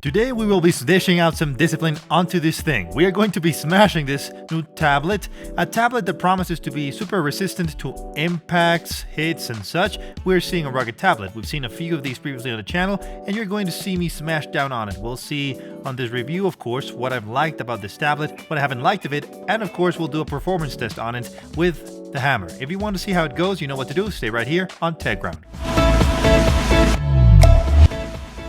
Today we will be dishing out some discipline onto this thing. We are going to be smashing this new tablet, a tablet that promises to be super resistant to impacts, hits and such. We're seeing a rugged tablet. We've seen a few of these previously on the channel and you're going to see me smash down on it. We'll see on this review, of course, what I've liked about this tablet, what I haven't liked of it, and of course we'll do a performance test on it with the hammer. If you want to see how it goes, you know what to do. Stay right here on Tech Ground.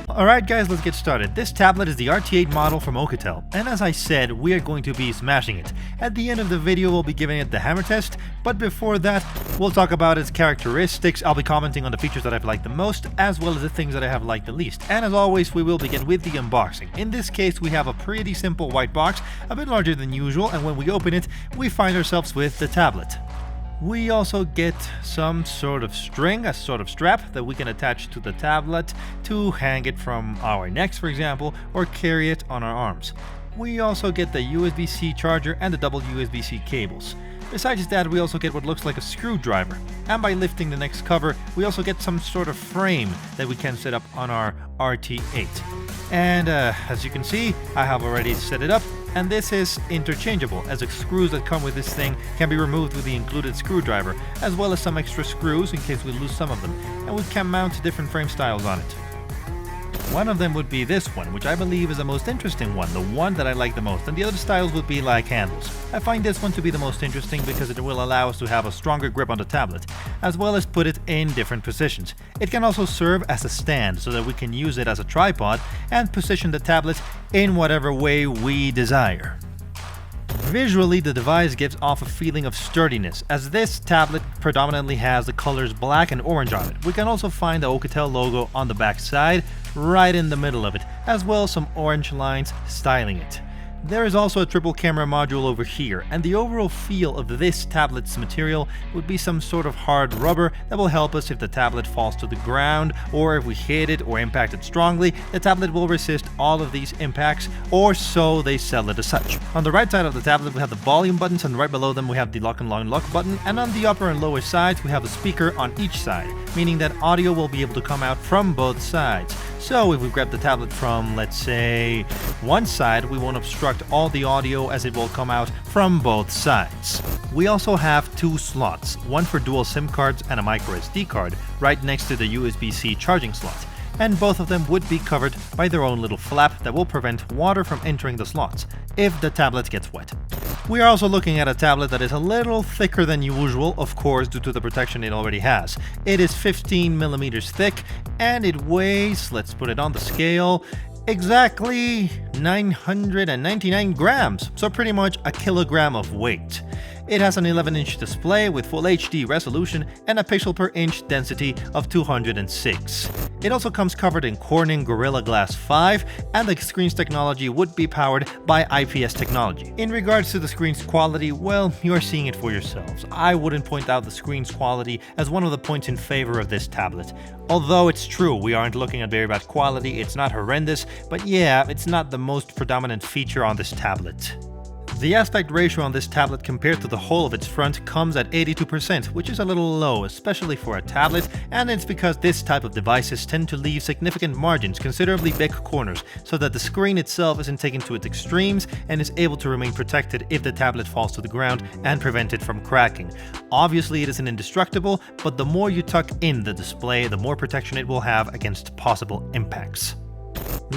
Alright guys, let's get started. This tablet is the RT8 model from Oukitel, and as I said, we are going to be smashing it. At the end of the video, we'll be giving it the hammer test, but before that, we'll talk about its characteristics. I'll be commenting on the features that I've liked the most, as well as the things that I have liked the least. And as always, we will begin with the unboxing. In this case, we have a pretty simple white box, a bit larger than usual, and when we open it, we find ourselves with the tablet. We also get some sort of string, a sort of strap that we can attach to the tablet to hang it from our necks, for example, or carry it on our arms. We also get the USB-C charger and the double USB-C cables. Besides that, we also get what looks like a screwdriver. And by lifting the next cover, we also get some sort of frame that we can set up on our RT8. And as you can see, I have already set it up, and this is interchangeable, as the screws that come with this thing can be removed with the included screwdriver, as well as some extra screws in case we lose some of them, and we can mount different frame styles on it. One of them would be this one, which I believe is the most interesting one, the one that I like the most, and the other styles would be like handles. I find this one to be the most interesting because it will allow us to have a stronger grip on the tablet, as well as put it in different positions. It can also serve as a stand so that we can use it as a tripod and position the tablet in whatever way we desire. Visually, the device gives off a feeling of sturdiness, as this tablet predominantly has the colors black and orange on it. We can also find the Oukitel logo on the back side, right in the middle of it, as well as some orange lines styling it. There is also a triple camera module over here, and the overall feel of this tablet's material would be some sort of hard rubber that will help us if the tablet falls to the ground, or if we hit it or impact it strongly. The tablet will resist all of these impacts, or so they sell it as such. On the right side of the tablet we have the volume buttons, and right below them we have the lock and unlock button, and on the upper and lower sides we have a speaker on each side, meaning that audio will be able to come out from both sides. So if we grab the tablet from, let's say, one side, we won't obstruct all the audio as it will come out from both sides. We also have two slots, one for dual SIM cards and a micro SD card, right next to the USB-C charging slot. And both of them would be covered by their own little flap that will prevent water from entering the slots if the tablet gets wet. We are also looking at a tablet that is a little thicker than usual, of course, due to the protection it already has. It is 15 millimeters thick and it weighs, let's put it on the scale, exactly 999 grams, so pretty much a kilogram of weight. It has an 11-inch display with full HD resolution and a pixel per inch density of 206. It also comes covered in Corning Gorilla Glass 5, and the screen's technology would be powered by IPS technology. In regards to the screen's quality, well, you're seeing it for yourselves. I wouldn't point out the screen's quality as one of the points in favor of this tablet. Although it's true, we aren't looking at very bad quality, it's not horrendous, but yeah, it's not the most predominant feature on this tablet. The aspect ratio on this tablet compared to the whole of its front comes at 82%, which is a little low, especially for a tablet, and it's because this type of devices tend to leave significant margins, considerably big corners, so that the screen itself isn't taken to its extremes and is able to remain protected if the tablet falls to the ground and prevent it from cracking. Obviously, it isn't indestructible, but the more you tuck in the display, the more protection it will have against possible impacts.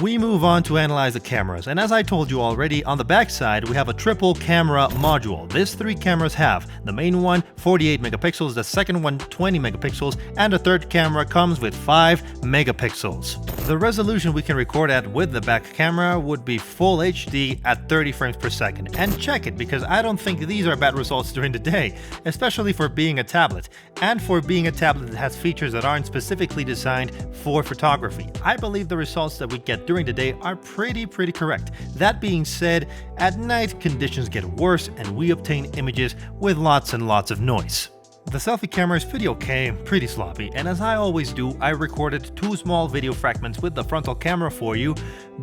We move on to analyze the cameras, and as I told you already, on the back side we have a triple camera module. These three cameras have the main one 48 megapixels, the second one 20 megapixels, and the third camera comes with 5 megapixels. The resolution we can record at with the back camera would be full HD at 30 frames per second. And check it, because I don't think these are bad results during the day, especially for being a tablet, and for being a tablet that has features that aren't specifically designed for photography. I believe the results that we get during the day are pretty correct. That being said, at night conditions get worse and we obtain images with lots and lots of noise. The selfie camera is pretty okay, pretty sloppy, and as I always do, I recorded two small video fragments with the frontal camera for you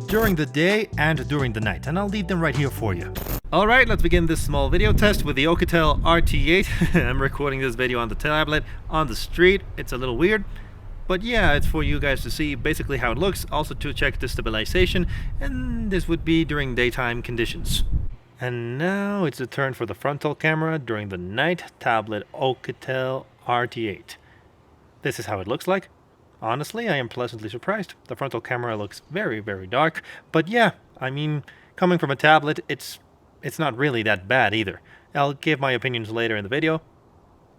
during the day and during the night, and I'll leave them right here for you. Alright, let's begin this small video test with the Oukitel RT8. I'm recording this video on the tablet, on the street. It's a little weird. But yeah, it's for you guys to see basically how it looks, also to check the stabilization, and this would be during daytime conditions. And now it's the turn for the frontal camera during the night tablet Oukitel RT8. This is how it looks like. Honestly, I am pleasantly surprised. The frontal camera looks very, very dark, but yeah, I mean, coming from a tablet, it's not really that bad either. I'll give my opinions later in the video,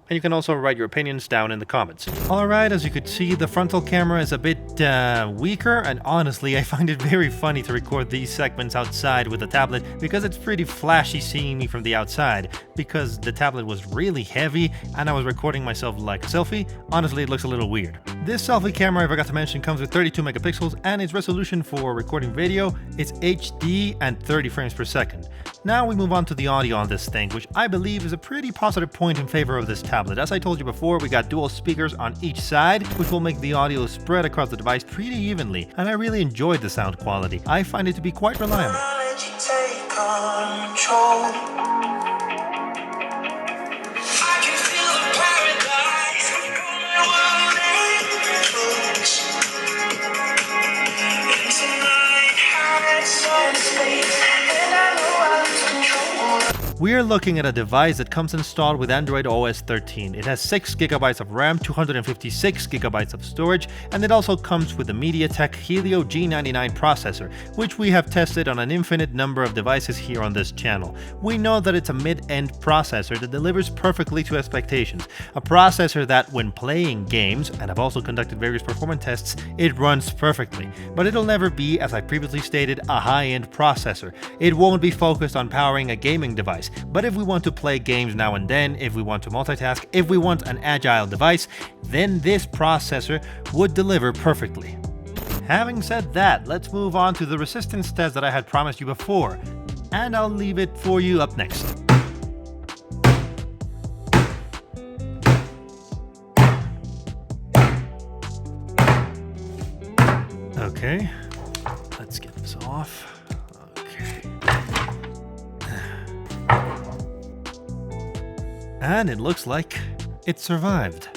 and you can also write your opinions down in the comments. Alright, as you could see, the frontal camera is a bit weaker, and honestly, I find it very funny to record these segments outside with the tablet because it's pretty flashy seeing me from the outside, because the tablet was really heavy and I was recording myself like a selfie. Honestly, it looks a little weird. This selfie camera, I forgot to mention, comes with 32 megapixels, and its resolution for recording video is HD and 30 frames per second. Now we move on to the audio on this thing, which I believe is a pretty positive point in favor of this tablet. As I told you before, we got dual speakers on each side, which will make the audio spread across the device pretty evenly, and I really enjoyed the sound quality. I find it to be quite reliable. We are looking at a device that comes installed with Android OS 13. It has 6 GB of RAM, 256 GB of storage, and it also comes with the MediaTek Helio G99 processor, which we have tested on an infinite number of devices here on this channel. We know that it's a mid-end processor that delivers perfectly to expectations. A processor that, when playing games, and I've also conducted various performance tests, it runs perfectly. But it'll never be, as I previously stated, a high-end processor. It won't be focused on powering a gaming device. But if we want to play games now and then, if we want to multitask, if we want an agile device, then this processor would deliver perfectly. Having said that, let's move on to the resistance test that I had promised you before, and I'll leave it for you up next. Okay, let's get this off. And it looks like it survived.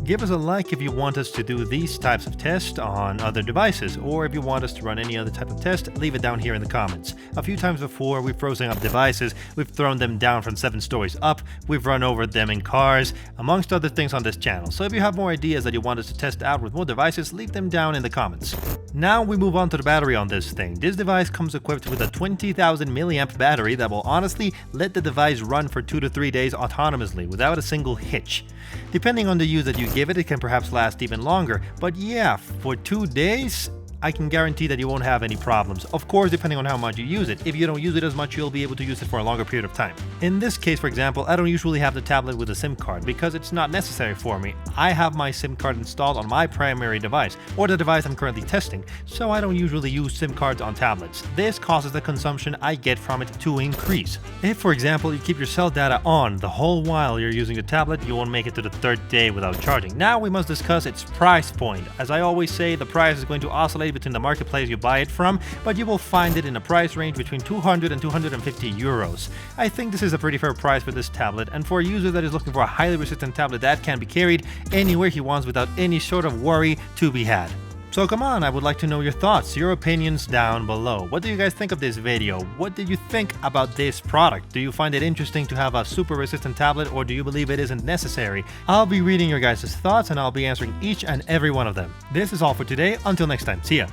Give us a like if you want us to do these types of tests on other devices, or if you want us to run any other type of test, leave it down here in the comments. A few times before, we've frozen up devices, we've thrown them down from 7 stories up, we've run over them in cars, amongst other things on this channel. So if you have more ideas that you want us to test out with more devices, leave them down in the comments. Now we move on to the battery on this thing. This device comes equipped with a 20,000 milliamp battery that will honestly let the device run for 2 to 3 days autonomously without a single hitch. Depending on the use that you give it, it can perhaps last even longer, but yeah, for 2 days, I can guarantee that you won't have any problems. Of course, depending on how much you use it. If you don't use it as much, you'll be able to use it for a longer period of time. In this case, for example, I don't usually have the tablet with a SIM card because it's not necessary for me. I have my SIM card installed on my primary device, or the device I'm currently testing, so I don't usually use SIM cards on tablets. This causes the consumption I get from it to increase. If, for example, you keep your cell data on the whole while you're using the tablet, you won't make it to the 3rd day without charging. Now we must discuss its price point. As I always say, the price is going to oscillate between the marketplace you buy it from, but you will find it in a price range between 200 and 250 euros. I think this is a pretty fair price for this tablet, and for a user that is looking for a highly resistant tablet that can be carried anywhere he wants without any sort of worry to be had. So come on, I would like to know your thoughts, your opinions down below. What do you guys think of this video? What did you think about this product? Do you find it interesting to have a super resistant tablet, or do you believe it isn't necessary? I'll be reading your guys' thoughts and I'll be answering each and every one of them. This is all for today. Until next time, see ya.